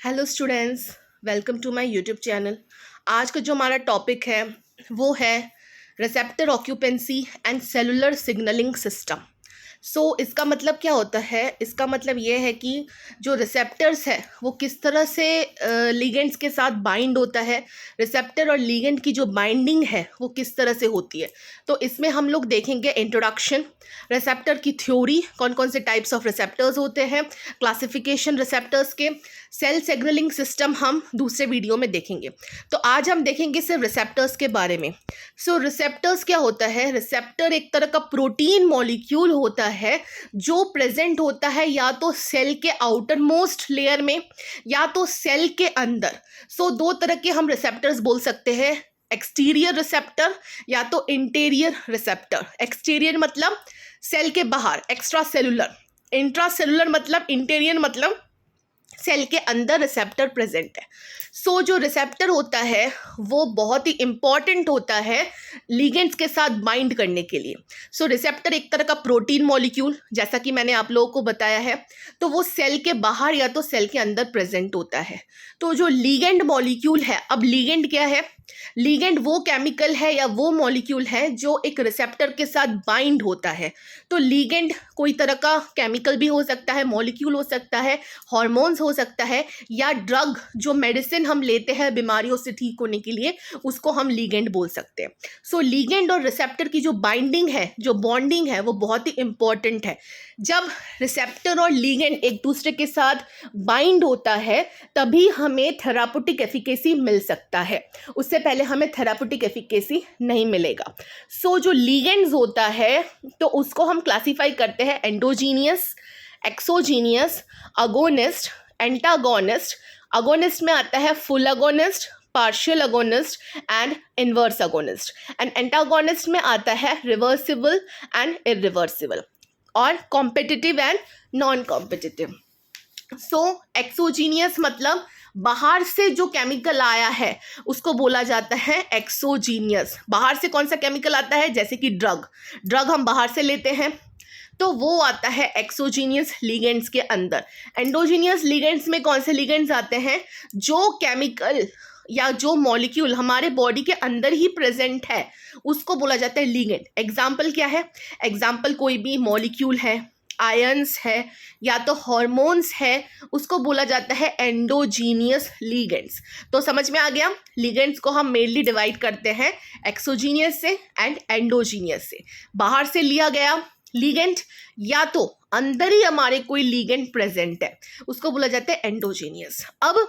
Hello students, welcome to my YouTube channel. आज का जो हमारा टॉपिक है वो है receptor occupancy and cellular signalling system. इसका मतलब क्या होता है? इसका मतलब ये है कि जो रिसेप्टर्स है वो किस तरह से लिगेंड्स के साथ बाइंड होता है। रिसेप्टर और लिगेंड की जो बाइंडिंग है वो किस तरह से होती है। तो इसमें हम लोग देखेंगे इंट्रोडक्शन, रिसेप्टर की थ्योरी, कौन कौन से टाइप्स ऑफ रिसेप्टर्स होते हैं, क्लासिफिकेशन रिसेप्टर्स के, सेल सिग्नलिंग सिस्टम हम दूसरे वीडियो में देखेंगे। तो आज हम देखेंगे सिर्फ रिसेप्टर्स के बारे में। रिसेप्टर्स क्या होता है? रिसेप्टर एक तरह का प्रोटीन मॉलिक्यूल होता है जो प्रेजेंट होता है या तो सेल के आउटर मोस्ट लेयर में या तो सेल के अंदर। दो तरह के हम रिसेप्टर्स बोल सकते हैं, एक्सटीरियर रिसेप्टर या तो इंटीरियर रिसेप्टर। एक्सटीरियर मतलब सेल के बाहर, एक्स्ट्रा सेलुलर। इंट्रा मतलब इंटीरियर मतलब सेल के अंदर रिसेप्टर प्रेजेंट है। जो रिसेप्टर होता है वो बहुत ही इंपॉर्टेंट होता है लिगेंड्स के साथ बाइंड करने के लिए। रिसेप्टर एक तरह का प्रोटीन मॉलिक्यूल, जैसा कि मैंने आप लोगों को बताया है, तो वो सेल के बाहर या तो सेल के अंदर प्रेजेंट होता है। तो जो लिगेंड मॉलिक्यूल है, अब लिगेंड क्या है? लिगेंड वो केमिकल है या वो मॉलिक्यूल है जो एक रिसेप्टर के साथ बाइंड होता है। तो लिगेंड कोई तरह का केमिकल भी हो सकता है, मॉलिक्यूल हो सकता है, हार्मोन्स हो सकता है, या ड्रग, जो मेडिसिन हम लेते हैं बीमारियों से ठीक होने के लिए, उसको हम लिगेंड बोल सकते हैं। लिगेंड और रिसेप्टर की जो बाइंडिंग है, जो बॉन्डिंग है, वो बहुत ही इंपॉर्टेंट है। जब रिसेप्टर और लिगेंड एक दूसरे के साथ बाइंड होता है तभी हमें थेराप्यूटिक एफिकेसी मिल सकता है, उससे पहले हमें थेराप्यूटिक एफिकेसी नहीं मिलेगा। जो लिगेंड्स होता है तो उसको हम क्लासिफाई करते हैं endogenous, exogenous, agonist, antagonist. Agonist में आता है full agonist, partial agonist and inverse agonist, and antagonist में आता है रिवर्सिबल एंड इरिवर्सिबल, और competitive and non competitive. Exogenous मतलब बाहर से जो केमिकल आया है उसको बोला जाता है एक्सोजीनियस। बाहर से कौन सा केमिकल आता है? जैसे कि ड्रग हम बाहर से लेते हैं तो वो आता है एक्सोजीनियस लिगेंड्स के अंदर। एंडोजीनियस लिगेंड्स में कौन से लिगेंड्स आते हैं? जो केमिकल या जो मॉलिक्यूल हमारे बॉडी के अंदर ही प्रेजेंट है उसको बोला जाता है लिगेंड। एग्जाम्पल क्या है? एग्जाम्पल कोई भी मॉलिक्यूल है, आयंस है या तो हार्मोन्स है, उसको बोला जाता है एंडोजीनियस लिगेंड्स। तो समझ में आ गया? लिगेंड्स को हम मेनली डिवाइड करते हैं एक्सोजीनियस से एंड एंडोजीनियस से। बाहर से लिया गया लिगेंड या तो अंदर ही हमारे कोई लिगेंड प्रेजेंट है, उसको बोला जाता है एंडोजीनियस। अब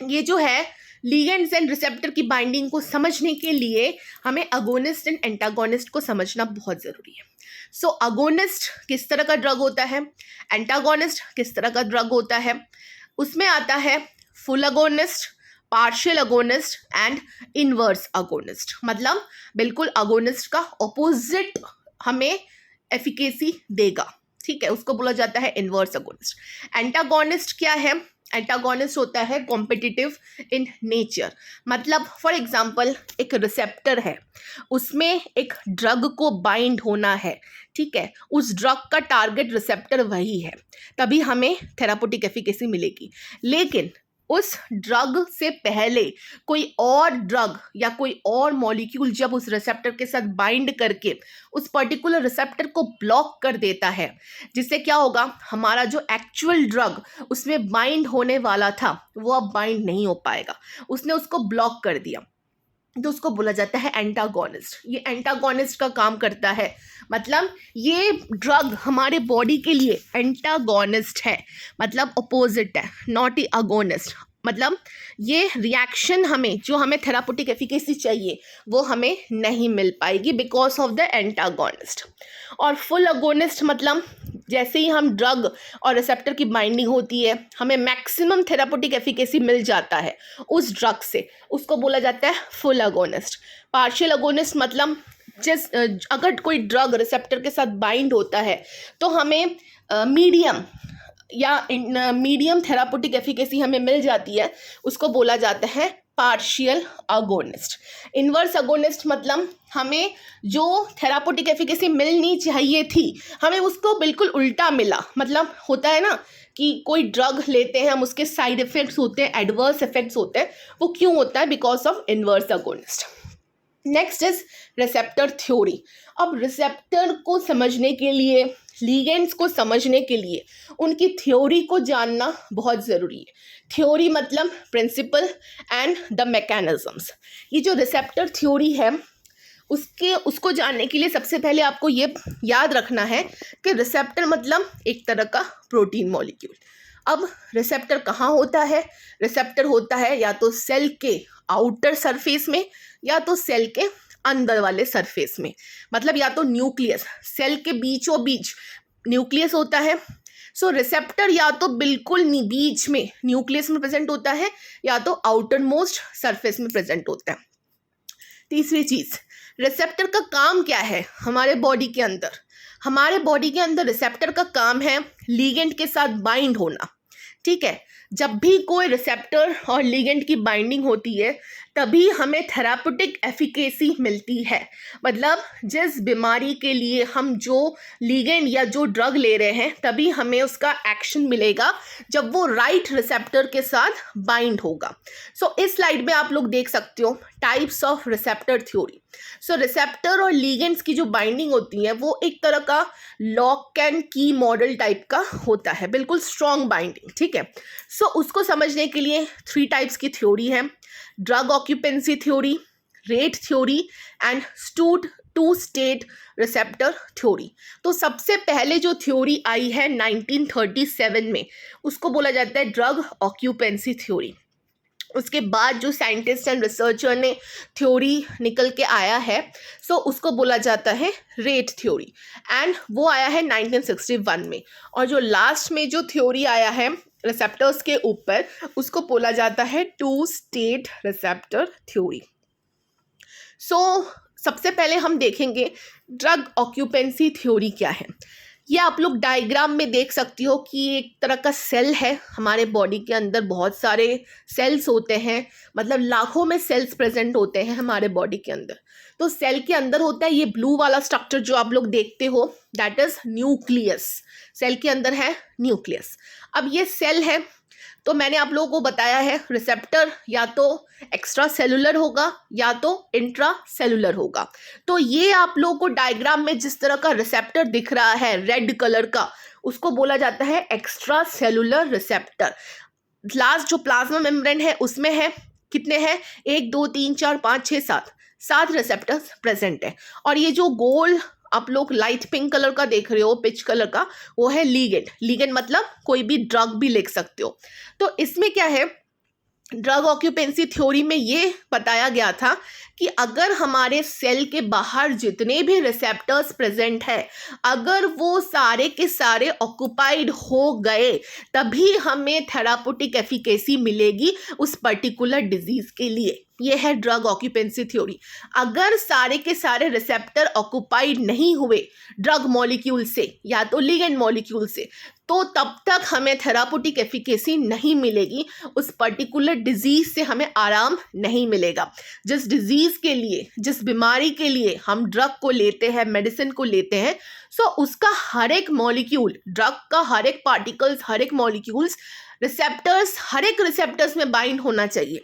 ये जो है लिगेंड्स एंड रिसेप्टर की बाइंडिंग को समझने के लिए हमें अगोनिस्ट एंड एंटागोनिस्ट को समझना बहुत ज़रूरी है। अगोनिस्ट किस तरह का ड्रग होता है, एंटागोनिस्ट किस तरह का ड्रग होता है, उसमें आता है full agonist, partial agonist and inverse agonist. मतलब बिल्कुल अगोनिस्ट का ऑपोजिट हमें एफिकेसी देगा, ठीक है, उसको बोला जाता है इनवर्स अगोनिस्ट। एंटागोनिस्ट क्या है? एंटागोनिस्ट होता है कॉम्पिटिटिव इन नेचर। मतलब फॉर एग्जांपल एक रिसेप्टर है, उसमें एक ड्रग को बाइंड होना है, ठीक है, उस ड्रग का टारगेट रिसेप्टर वही है, तभी हमें थेराप्यूटिक एफिकेसी मिलेगी। लेकिन उस ड्रग से पहले कोई और ड्रग या कोई और मॉलिक्यूल जब उस रिसेप्टर के साथ बाइंड करके उस पर्टिकुलर रिसेप्टर को ब्लॉक कर देता है, जिससे क्या होगा, हमारा जो एक्चुअल ड्रग उसमें बाइंड होने वाला था वो अब बाइंड नहीं हो पाएगा, उसने उसको ब्लॉक कर दिया, तो उसको बोला जाता है एंटागोनिस्ट। ये एंटागोनिस्ट का काम करता है, मतलब ये ड्रग हमारे बॉडी के लिए एंटागोनिस्ट है, मतलब अपोजिट है, नॉट ई अगोनिस्ट। मतलब ये रिएक्शन हमें, जो हमें थेराप्यूटिक एफिकेसी चाहिए, वो हमें नहीं मिल पाएगी बिकॉज ऑफ द एंटागोनिस्ट। और फुल अगोनिस्ट मतलब जैसे ही हम ड्रग और रिसेप्टर की बाइंडिंग होती है, हमें मैक्सिमम थेराप्यूटिक एफिकेसी मिल जाता है उस ड्रग से, उसको बोला जाता है फुल अगोनिस्ट। पार्शियल अगोनिस्ट मतलब अगर कोई ड्रग रिसेप्टर के साथ बाइंड होता है तो हमें मीडियम थेराप्यूटिक एफिकेसी हमें मिल जाती है, उसको बोला जाता है पार्शियल अगोनिस्ट। इनवर्स अगोनिस्ट मतलब हमें जो थेराप्यूटिक एफिकेसी मिलनी चाहिए थी, हमें उसको बिल्कुल उल्टा मिला। मतलब होता है ना कि कोई ड्रग लेते हैं हम, उसके साइड इफ़ेक्ट्स होते हैं, एडवर्स इफेक्ट्स होते हैं, वो क्यों होता है? Because of inverse agonist. Next is receptor theory. अब रिसेप्टर को समझने के लिए, लिगेंड्स को समझने के लिए उनकी थ्योरी को जानना बहुत ज़रूरी है। थ्योरी मतलब प्रिंसिपल एंड द मैकेनिज्म्स। ये जो रिसेप्टर थ्योरी है उसको जानने के लिए सबसे पहले आपको ये याद रखना है कि रिसेप्टर मतलब एक तरह का प्रोटीन मॉलिक्यूल। अब रिसेप्टर कहाँ होता है? रिसेप्टर होता है या तो सेल के आउटर सरफेस में या तो सेल के अंदर वाले सरफेस में, मतलब या तो न्यूक्लियस, सेल के बीचों बीच न्यूक्लियस होता है। सो रिसेप्टर या तो बिल्कुल बीच में न्यूक्लियस में प्रेजेंट होता है या तो आउटर मोस्ट सरफेस में प्रेजेंट होता है। तीसरी चीज़, रिसेप्टर का काम क्या है हमारे बॉडी के अंदर? हमारे बॉडी के अंदर रिसेप्टर का काम है लिगेंड के साथ बाइंड होना। ठीक है, जब भी कोई रिसेप्टर और लिगेंड की बाइंडिंग होती है तभी हमें थेराप्यूटिक एफिकेसी मिलती है। मतलब जिस बीमारी के लिए हम जो लिगेंड या जो ड्रग ले रहे हैं तभी हमें उसका एक्शन मिलेगा जब वो राइट रिसेप्टर के साथ बाइंड होगा। सो इस स्लाइड में आप लोग देख सकते हो types of receptor theory. So receptor और लिगेंड्स की जो बाइंडिंग होती है वो एक तरह का लॉक एंड की मॉडल टाइप का होता है, बिल्कुल स्ट्रॉन्ग बाइंडिंग। ठीक है, सो उसको समझने के लिए 3 टाइप्स की थ्योरी है, drug occupancy theory, rate theory and two state receptor theory. तो सबसे पहले जो थ्योरी आई है 1937 में उसको बोला जाता है ड्रग ऑक्यूपेंसी थ्योरी। उसके बाद जो साइंटिस्ट एंड रिसर्चर ने थ्योरी निकल के आया है सो उसको बोला जाता है रेट थ्योरी, एंड वो आया है 1961 में। और जो लास्ट में जो थ्योरी आया है रिसेप्टर्स के ऊपर उसको बोला जाता है 2 स्टेट रिसेप्टर थ्योरी। सो सबसे पहले हम देखेंगे ड्रग ऑक्यूपेंसी थ्योरी क्या है। ये आप लोग डायग्राम में देख सकती हो कि एक तरह का सेल है। हमारे बॉडी के अंदर बहुत सारे सेल्स होते हैं, मतलब लाखों में सेल्स प्रेजेंट होते हैं हमारे बॉडी के अंदर। तो सेल के अंदर होता है ये ब्लू वाला स्ट्रक्चर जो आप लोग देखते हो, दैट इज न्यूक्लियस। सेल के अंदर है न्यूक्लियस। अब ये सेल है तो मैंने आप लोगों को बताया है रिसेप्टर या तो एक्स्ट्रा सेलुलर होगा या तो इंट्रा सेलुलर होगा। तो ये आप लोगों को डायग्राम में जिस तरह का रिसेप्टर दिख रहा है रेड कलर का उसको बोला जाता है एक्स्ट्रा सेलुलर रिसेप्टर। लास्ट जो प्लाज्मा मेम्ब्रेन है उसमें है कितने हैं? 1 2 3 4 5 6 7 रिसेप्टर्स प्रेजेंट है। और ये जो गोल आप लोग लाइट पिंक कलर का देख रहे हो, पिच कलर का, वो है लिगेंड। लिगेंड मतलब कोई भी ड्रग भी लिख सकते हो। तो इसमें क्या है, ड्रग ऑक्यूपेंसी थ्योरी में ये बताया गया था कि अगर हमारे सेल के बाहर जितने भी रिसेप्टर्स प्रेजेंट है अगर वो सारे के सारे ऑक्यूपाइड हो गए तभी हमें थेराप्यूटिक एफिकेसी मिलेगी उस पर्टिकुलर डिजीज के लिए। ये है ड्रग ऑक्यूपेंसी थ्योरी। अगर सारे के सारे रिसेप्टर ऑक्यूपाइड नहीं हुए ड्रग मॉलिक्यूल से या तो लिगेंड मॉलिक्यूल से तो तब तक हमें थेराप्यूटिक एफिकेसी नहीं मिलेगी, उस पर्टिकुलर डिजीज से हमें आराम नहीं मिलेगा। जिस डिजीज के लिए, जिस बीमारी के लिए हम ड्रग को लेते हैं, मेडिसिन को लेते हैं, सो उसका हर एक मॉलिक्यूल, ड्रग का हर एक पार्टिकल्स, हर एक मॉलिक्यूल्स रिसेप्टर्स, हर एक रिसेप्टर्स में बाइंड होना चाहिए,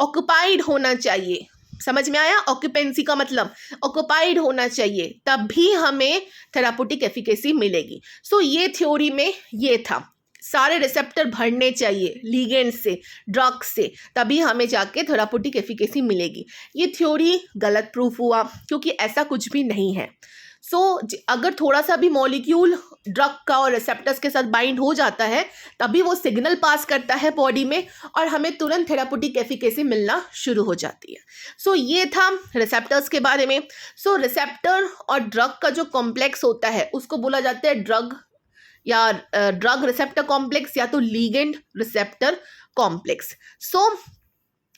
ऑक्युपाइड होना चाहिए। समझ में आया? ऑक्यूपेंसी का मतलब ऑक्युपाइड होना चाहिए, तभी हमें थेराप्यूटिक एफिकेसी मिलेगी। सो ये थ्योरी में ये था, सारे रिसेप्टर भरने चाहिए लिगेंड से, ड्रग से, तभी हमें जाके थेराप्यूटिक एफिकेसी मिलेगी। ये थ्योरी गलत प्रूफ हुआ क्योंकि ऐसा कुछ भी नहीं है। अगर थोड़ा सा भी मॉलिक्यूल ड्रग का और रिसेप्टर्स के साथ बाइंड हो जाता है तभी वो सिग्नल पास करता है बॉडी में और हमें तुरंत थेराप्यूटिक एफिकेसी मिलना शुरू हो जाती है। ये था रिसेप्टर्स के बारे में। रिसेप्टर और ड्रग का जो कॉम्प्लेक्स होता है उसको बोला जाता है ड्रग रिसेप्टर कॉम्प्लेक्स या तो लिगेंड रिसेप्टर कॉम्प्लेक्स।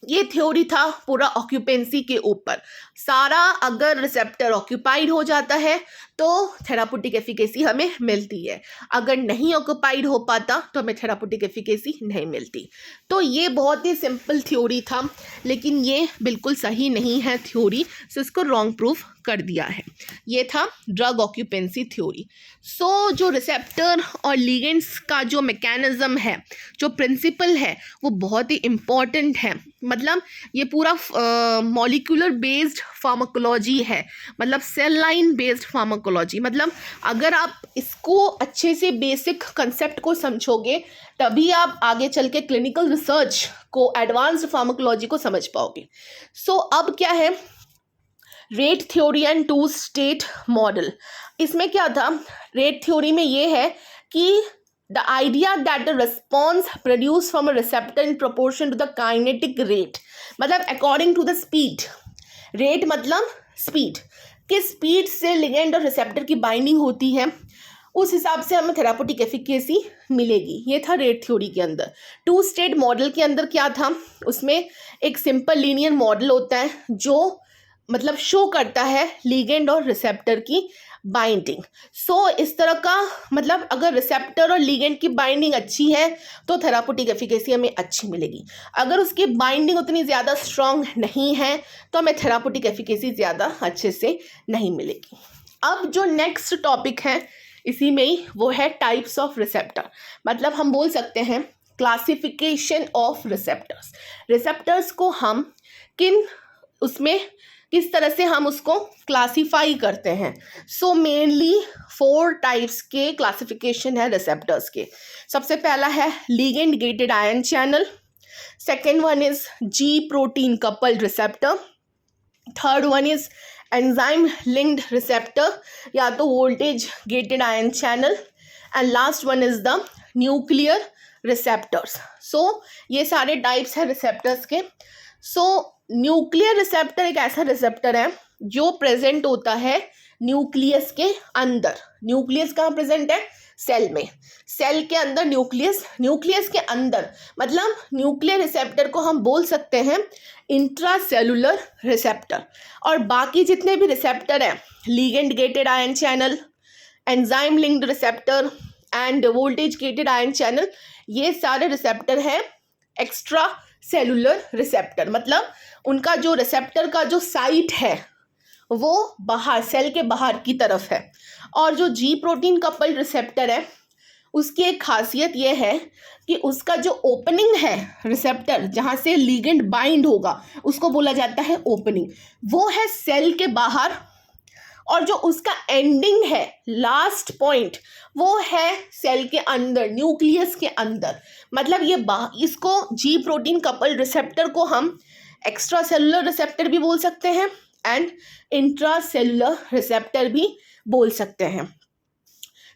ये थ्योरी था पूरा ऑक्यूपेंसी के ऊपर। सारा अगर रिसेप्टर ऑक्यूपाइड हो जाता है तो थेराप्यूटिक एफिकेसी हमें मिलती है। अगर नहीं ऑक्यूपाइड हो पाता तो हमें थेराप्यूटिक एफिकेसी नहीं मिलती। तो ये बहुत ही सिंपल थ्योरी था, लेकिन ये बिल्कुल सही नहीं है थ्योरी, सो इसको रॉन्ग प्रूफ कर दिया है। ये था ड्रग ऑक्यूपेंसी थ्योरी। सो जो रिसेप्टर और लिगेंड्स का जो मैकेनिज्म है, जो प्रिंसिपल है, वो बहुत ही इम्पॉर्टेंट है। मतलब ये पूरा मॉलिक्यूलर बेस्ड फार्माकोलॉजी है, मतलब सेल लाइन बेस्ड फार्माकोलॉजी। मतलब अगर आप इसको अच्छे से बेसिक कंसेप्ट को समझोगे तभी आप आगे चल के क्लिनिकल रिसर्च को, एडवांस्ड फार्माकोलॉजी को समझ पाओगे। सो अब क्या है, rate theory and two state model. इसमें क्या था, रेट थ्योरी में ये है कि the idea that the response produced from a receptor in proportion to the kinetic rate, मतलब according to the speed, rate मतलब speed, किस स्पीड से लिगेंड और रिसेप्टर की बाइंडिंग होती है उस हिसाब से हमें थेराप्यूटिक एफिकेसी मिलेगी। ये था रेट थ्योरी के अंदर। टू स्टेट मॉडल के अंदर क्या था, उसमें एक सिंपल लीनियर मॉडल होता है जो मतलब शो करता है लिगेंड और रिसेप्टर की बाइंडिंग। सो इस तरह का मतलब अगर रिसेप्टर और लिगेंड की बाइंडिंग अच्छी है तो थेराप्यूटिक एफिकेसी हमें अच्छी मिलेगी। अगर उसकी बाइंडिंग उतनी ज़्यादा स्ट्रॉन्ग नहीं है तो हमें थेराप्यूटिक एफिकेसी ज़्यादा अच्छे से नहीं मिलेगी। अब जो नेक्स्ट टॉपिक है इसी में ही, वो है टाइप्स ऑफ रिसेप्टर। मतलब हम बोल सकते हैं क्लासिफिकेशन ऑफ रिसेप्टर्स। रिसेप्टर्स को हम किस तरह से हम उसको क्लासीफाई करते हैं। सो मेनली 4 टाइप्स के क्लासिफिकेशन है रिसेप्टर्स के। सबसे पहला है ligand gated ion channel, second one is G protein coupled receptor, third one is enzyme linked receptor या तो voltage gated ion channel, and last one is the nuclear receptors. So ये सारे types हैं receptors के। सो nuclear receptor एक ऐसा receptor है जो प्रेजेंट होता है न्यूक्लियस के अंदर। न्यूक्लियस कहाँ प्रेजेंट है, सेल में। सेल के अंदर न्यूक्लियस के अंदर, मतलब न्यूक्लियर रिसेप्टर को हम बोल सकते हैं इंट्रासेलुलर रिसेप्टर। और बाकी जितने भी रिसेप्टर हैं, ligand gated ion channel, enzyme linked receptor end voltage gated ion channel, ये सारे रिसेप्टर हैं एक्स्ट्रा सेलुलर रिसेप्टर। मतलब उनका जो रिसेप्टर का जो साइट है वो बाहर, सेल के बाहर की तरफ है। और जो जी प्रोटीन कपल्ड रिसेप्टर है उसकी एक खासियत ये है कि उसका जो ओपनिंग है रिसेप्टर, जहाँ से लिगेंड बाइंड होगा, उसको बोला जाता है ओपनिंग, वो है सेल के बाहर। और जो उसका एंडिंग है, लास्ट पॉइंट, वो है सेल के अंदर, न्यूक्लियस के अंदर। मतलब ये इसको जी प्रोटीन कपल्ड रिसेप्टर को हम एक्स्ट्रा सेलुलर रिसेप्टर भी बोल सकते हैं एंड इंट्रा सेलुलर रिसेप्टर भी बोल सकते हैं।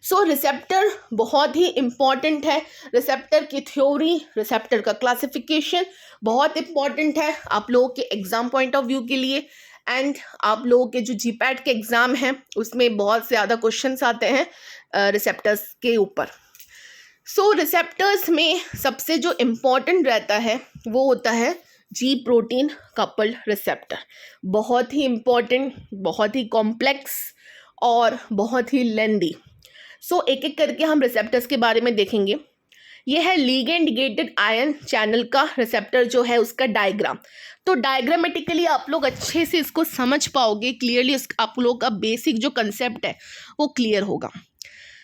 सो रिसेप्टर बहुत ही इम्पॉर्टेंट है। रिसेप्टर की थ्योरी, रिसेप्टर का क्लासिफिकेशन बहुत इम्पॉर्टेंट है आप लोगों के एग्ज़ाम पॉइंट ऑफ व्यू के लिए। एंड आप लोगों के जो जीपैट के एग्ज़ाम हैं उसमें बहुत ज़्यादा क्वेश्चंस आते हैं रिसेप्टर्स के ऊपर। सो रिसेप्टर्स में सबसे जो इम्पॉर्टेंट रहता है वो होता है जी प्रोटीन कपल्ड रिसेप्टर। बहुत ही इम्पॉर्टेंट, बहुत ही कॉम्प्लेक्स और बहुत ही लेंदी। सो एक एक करके हम रिसेप्टर्स के बारे में देखेंगे। ये है लिगेंड गेटेड आयन चैनल का रिसेप्टर जो है उसका डायग्राम। तो डायग्रामेटिकली आप लोग अच्छे से इसको समझ पाओगे, क्लियरली आप लोग का बेसिक जो कंसेप्ट है वो क्लियर होगा।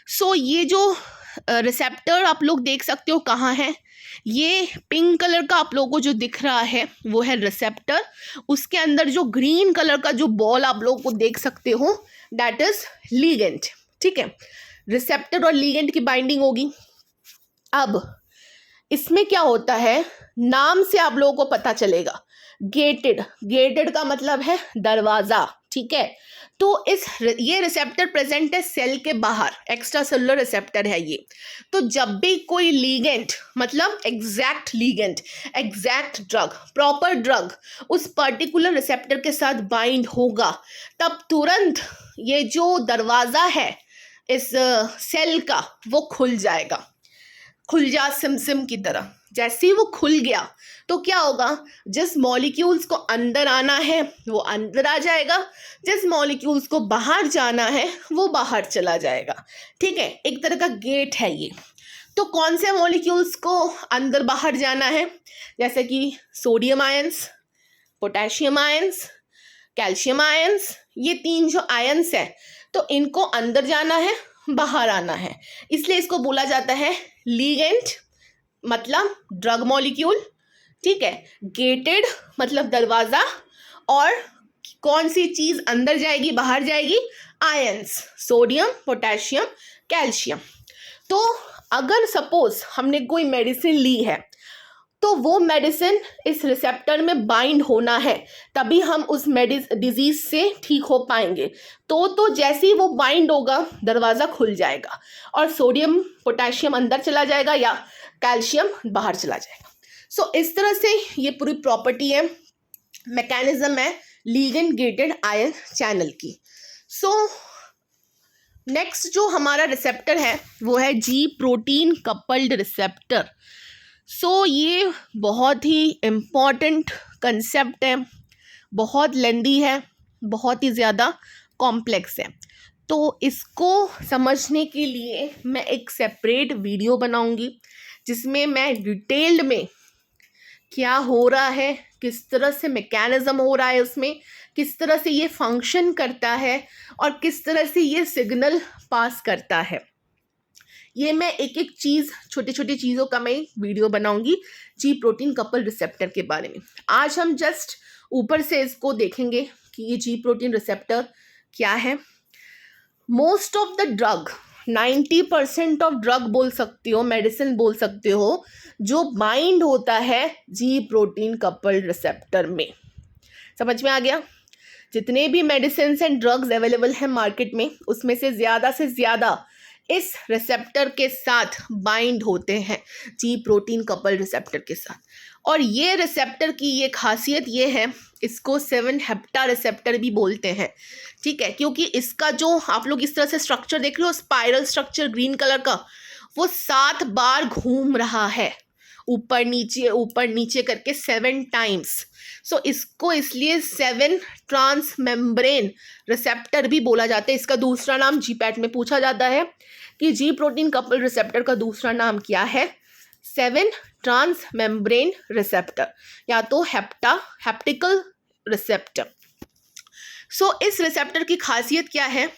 सो ये जो रिसेप्टर आप लोग देख सकते हो कहाँ है, ये पिंक कलर का आप लोगों को जो दिख रहा है वो है रिसेप्टर। उसके अंदर जो ग्रीन कलर का जो बॉल आप लोगों को देख सकते हो दैट इज लिगेंड। ठीक है, रिसेप्टर और लिगेंड की बाइंडिंग होगी। अब इसमें क्या होता है, नाम से आप लोगों को पता चलेगा, गेटेड का मतलब है दरवाज़ा। ठीक है, तो ये रिसेप्टर प्रेजेंट है सेल के बाहर, एक्स्ट्रा सेलुलर रिसेप्टर है ये। तो जब भी कोई लिगेंड, मतलब exact ligand, exact drug, proper drug उस पर्टिकुलर रिसेप्टर के साथ बाइंड होगा, तब तुरंत ये जो दरवाज़ा है इस सेल का वो खुल जाएगा, खुल जा सिम की तरह। जैसे ही वो खुल गया तो क्या होगा, जिस मॉलिक्यूल्स को अंदर आना है वो अंदर आ जाएगा, जिस मॉलिक्यूल्स को बाहर जाना है वो बाहर चला जाएगा। ठीक है, एक तरह का गेट है ये। तो कौन से मॉलिक्यूल्स को अंदर बाहर जाना है, जैसे कि sodium ions, potassium ions, calcium ions, ये 3 जो आयंस है तो इनको अंदर जाना है, बाहर आना है, इसलिए इसको बोला जाता है लिगेंड मतलब ड्रग मॉलिक्यूल। ठीक है, गेटेड मतलब दरवाजा, और कौन सी चीज अंदर जाएगी बाहर जाएगी, आयंस, सोडियम, पोटेशियम, कैल्शियम। तो अगर सपोज हमने कोई मेडिसिन ली है तो वो मेडिसिन इस रिसेप्टर में बाइंड होना है, तभी हम उस डिजीज से ठीक हो पाएंगे। तो जैसे ही वो बाइंड होगा दरवाज़ा खुल जाएगा और सोडियम पोटेशियम अंदर चला जाएगा या कैल्शियम बाहर चला जाएगा। सो इस तरह से ये पूरी प्रॉपर्टी है, मैकेनिज्म है लिगेंड गेटेड आयन चैनल की। सो नेक्स्ट जो हमारा रिसेप्टर है वो है जी प्रोटीन कपल्ड रिसेप्टर। सो ये बहुत ही इम्पॉर्टेंट कंसेप्ट है, बहुत लेंदी है, बहुत ही ज़्यादा कॉम्प्लेक्स है। तो इसको समझने के लिए मैं एक सेपरेट वीडियो बनाऊंगी जिसमें मैं डिटेल्ड में क्या हो रहा है, किस तरह से मैकेनिज्म हो रहा है उसमें, किस तरह से ये फंक्शन करता है और किस तरह से ये सिग्नल पास करता है, ये मैं एक एक चीज़, छोटी छोटी चीज़ों का मैं वीडियो बनाऊंगी जी प्रोटीन कपल रिसेप्टर के बारे में। आज हम जस्ट ऊपर से इसको देखेंगे कि ये जी प्रोटीन रिसेप्टर क्या है। Most of the drug, 90% of drug बोल सकते हो, मेडिसिन बोल सकते हो, जो बाइंड होता है जी प्रोटीन कपल रिसेप्टर में। समझ में आ गया? जितने भी मेडिसिन एंड ड्रग्स अवेलेबल हैं मार्केट में, उसमें से ज़्यादा इस रिसेप्टर के साथ बाइंड होते हैं, जी प्रोटीन कपल रिसेप्टर के साथ। और ये रिसेप्टर की ये खासियत ये है, इसको 7 हेप्टा रिसेप्टर भी बोलते हैं। ठीक है, क्योंकि इसका जो आप लोग इस तरह से स्ट्रक्चर देख रहे हो, स्पाइरल स्ट्रक्चर ग्रीन कलर का, वो 7 बार घूम रहा है, ऊपर नीचे करके 7 टाइम्स। सो इसको इसलिए 7 ट्रांस मेम्ब्रेन रिसेप्टर भी बोला जाता है। इसका दूसरा नाम जीपैट में पूछा जाता है कि जी प्रोटीन कपल रिसेप्टर का दूसरा नाम क्या है, 7 ट्रांस मेम्ब्रेन रिसेप्टर या तो हेप्टिकल रिसेप्टर। सो इस रिसेप्टर की खासियत क्या है,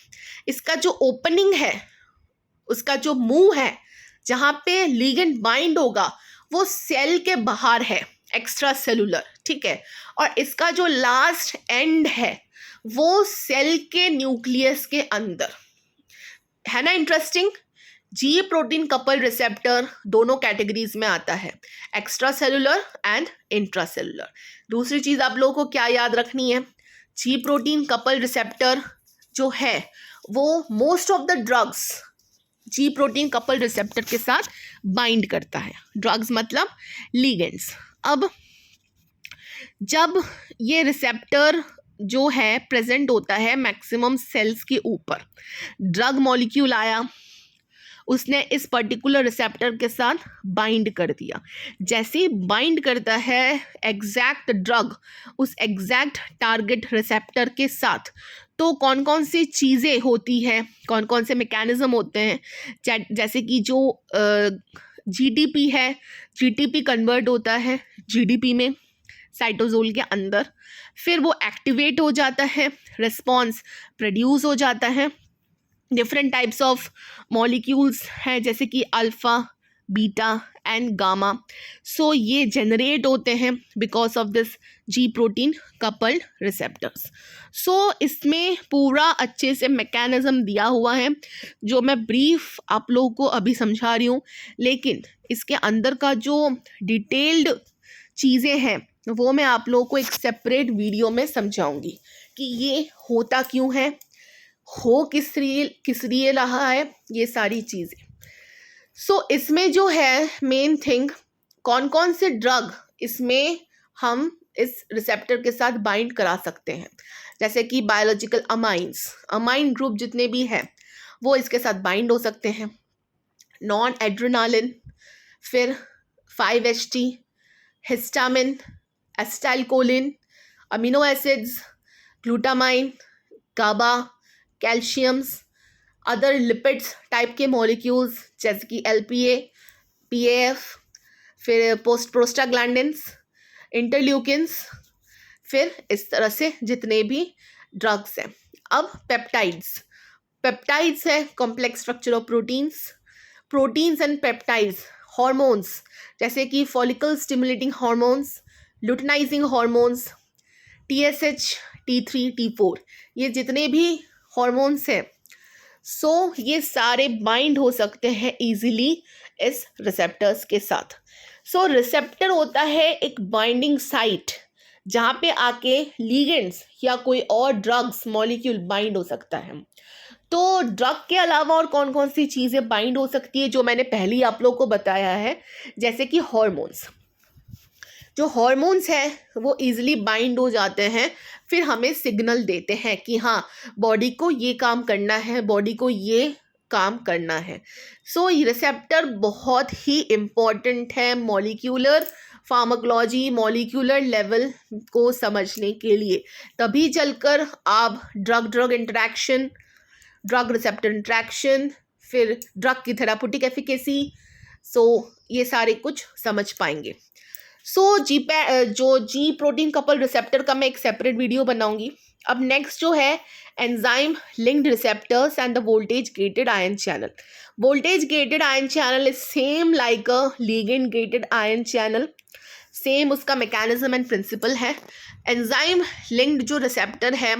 इसका जो ओपनिंग है, उसका जो मुंह है जहाँ पे लिगेंड बाइंड होगा वो सेल के बाहर है, एक्स्ट्रा सेलुलर। ठीक है, और इसका जो लास्ट एंड है वो सेल के न्यूक्लियस के अंदर है ना। इंटरेस्टिंग। जी प्रोटीन कपल रिसेप्टर दोनों कैटेगरीज में आता है, extra cellular and intra cellular. दूसरी चीज़ आप लोगों को क्या याद रखनी है, जी प्रोटीन कपल रिसेप्टर जो है वो most of the drugs ji protein couple receptor के साथ बाइंड करता है। ड्रग्स मतलब लिगेंड्स। अब जब ये रिसेप्टर जो है प्रेजेंट होता है मैक्सिमम सेल्स के ऊपर, ड्रग मॉलिक्यूल आया, उसने इस पर्टिकुलर रिसेप्टर के साथ बाइंड कर दिया। जैसे ही बाइंड करता है एग्जैक्ट ड्रग उस एग्जैक्ट टारगेट रिसेप्टर के साथ, तो कौन कौन सी चीज़ें होती हैं, कौन कौन से मैकेनिज्म होते हैं, जैसे कि जो जीटीपी है, जीटीपी कन्वर्ट होता है जीडीपी में साइटोसोल के अंदर, फिर वो एक्टिवेट हो जाता है, रिस्पॉन्स प्रोड्यूस हो जाता है। डिफरेंट टाइप्स ऑफ मॉलिक्यूल्स हैं जैसे कि alpha, beta and gamma. So ये जनरेट होते हैं because of this G protein coupled receptors. So इसमें पूरा अच्छे से मैकेनिज्म दिया हुआ है जो मैं ब्रीफ आप लोगों को अभी समझा रही हूँ, लेकिन इसके अंदर का जो डिटेल्ड चीज़ें हैं वो मैं आप लोगों को एक सेपरेट वीडियो में समझाऊंगी कि ये होता क्यों है, हो किस लिए रहा है, ये सारी चीज़ें। सो इसमें जो है मेन थिंग, कौन कौन से ड्रग इसमें हम इस रिसेप्टर के साथ बाइंड करा सकते हैं, जैसे कि बायोलॉजिकल अमाइन ग्रुप जितने भी हैं वो इसके साथ बाइंड हो सकते हैं। नॉन एड्रेनालिन, फिर 5-HT, histamine, acetylcholine, amino acids, glutamine, GABA, calciums, other lipids type के मॉलिक्यूल्स जैसे कि LPA, PAF, फिर प्रोस्टाग्लैंडिन्स, इंटरल्यूकिन्स, फिर इस तरह से जितने भी ड्रग्स हैं। अब पेप्टाइड्स है complex structure of proteins and peptides, hormones जैसे कि follicle stimulating hormones, luteinizing hormones, TSH, T3, T4, ये जितने भी हॉर्मोन्स हैं, सो ये सारे बाइंड हो सकते हैं इजीली इस रिसेप्टर्स के साथ। सो रिसेप्टर होता है एक बाइंडिंग साइट जहाँ पे आके लिगेंड्स या कोई और ड्रग्स मॉलिक्यूल बाइंड हो सकता है। तो ड्रग के अलावा और कौन कौन सी चीज़ें बाइंड हो सकती है जो मैंने पहले ही आप लोग को बताया है, जैसे कि हॉर्मोन्स। जो हॉर्मोन्स हैं वो इजीली बाइंड हो जाते हैं, फिर हमें सिग्नल देते हैं कि हाँ बॉडी को ये काम करना है, बॉडी को ये काम करना है। सो रिसेप्टर बहुत ही इम्पॉर्टेंट है मॉलिक्यूलर फार्माकोलॉजी, मॉलिक्यूलर लेवल को समझने के लिए। तभी चलकर आप drug interaction, drug receptor interaction, फिर ड्रग की थेराप्यूटिक एफिकेसी, सो ये सारे कुछ समझ पाएंगे। सो जी प्रोटीन कपल रिसेप्टर का मैं एक सेपरेट वीडियो बनाऊंगी। अब नेक्स्ट जो है enzyme linked receptors and the voltage gated ion channel. Voltage gated ion channel is same like a ligand gated ion channel, same उसका मैकेनिज्म एंड प्रिंसिपल है। Enzyme linked जो रिसेप्टर है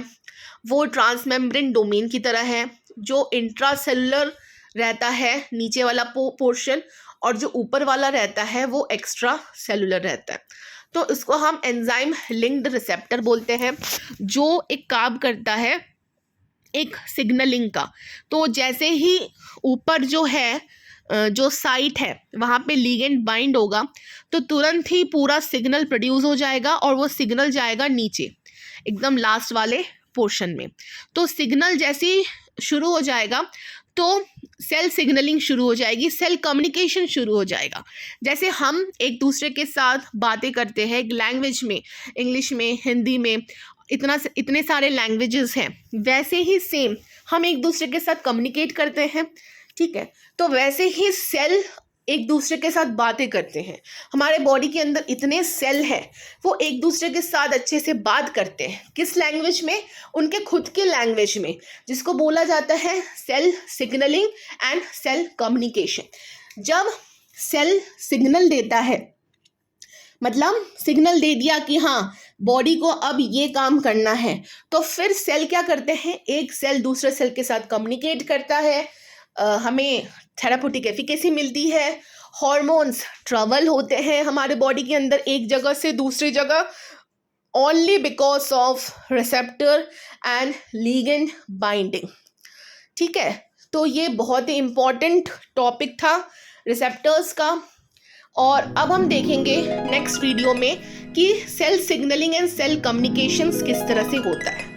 वो transmembrane domain की तरह है, जो इंट्रासेलुलर रहता है नीचे वाला पोर्शन, और जो ऊपर वाला रहता है वो एक्स्ट्रा सेलुलर रहता है। तो इसको हम एंजाइम लिंक्ड रिसेप्टर बोलते हैं, जो एक काम करता है एक सिग्नलिंग का। तो जैसे ही ऊपर जो है जो साइट है वहाँ पे लिगेंड बाइंड होगा तो तुरंत ही पूरा सिग्नल प्रोड्यूस हो जाएगा और वो सिग्नल जाएगा नीचे एकदम लास्ट वाले पोर्शन में। तो सिग्नल जैसे ही शुरू हो जाएगा तो सेल सिग्नलिंग शुरू हो जाएगी, सेल कम्युनिकेशन शुरू हो जाएगा। जैसे हम एक दूसरे के साथ बातें करते हैं लैंग्वेज में, इंग्लिश में, हिंदी में, इतने सारे लैंग्वेजेस हैं, वैसे ही सेम हम एक दूसरे के साथ कम्युनिकेट करते हैं, ठीक है। तो वैसे ही सेल एक दूसरे के साथ बातें करते हैं। हमारे बॉडी के अंदर इतने सेल हैं, वो एक दूसरे के साथ अच्छे से बात करते हैं। किस लैंग्वेज में? उनके खुद के लैंग्वेज में, जिसको बोला जाता है cell signalling and cell communication. जब सेल सिग्नल देता है, मतलब सिग्नल दे दिया कि हाँ बॉडी को अब ये काम करना है, तो फिर सेल क्या करते हैं, एक सेल दूसरे सेल के साथ कम्युनिकेट करता है, हमें थेराप्यूटिक एफिकेसी मिलती है, हॉर्मोन्स ट्रैवल होते हैं हमारे बॉडी के अंदर एक जगह से दूसरी जगह, only because of receptor and ligand binding, ठीक है। तो ये बहुत ही इम्पॉर्टेंट टॉपिक था रिसेप्टर्स का। और अब हम देखेंगे नेक्स्ट वीडियो में कि cell signalling and cell communications किस तरह से होता है।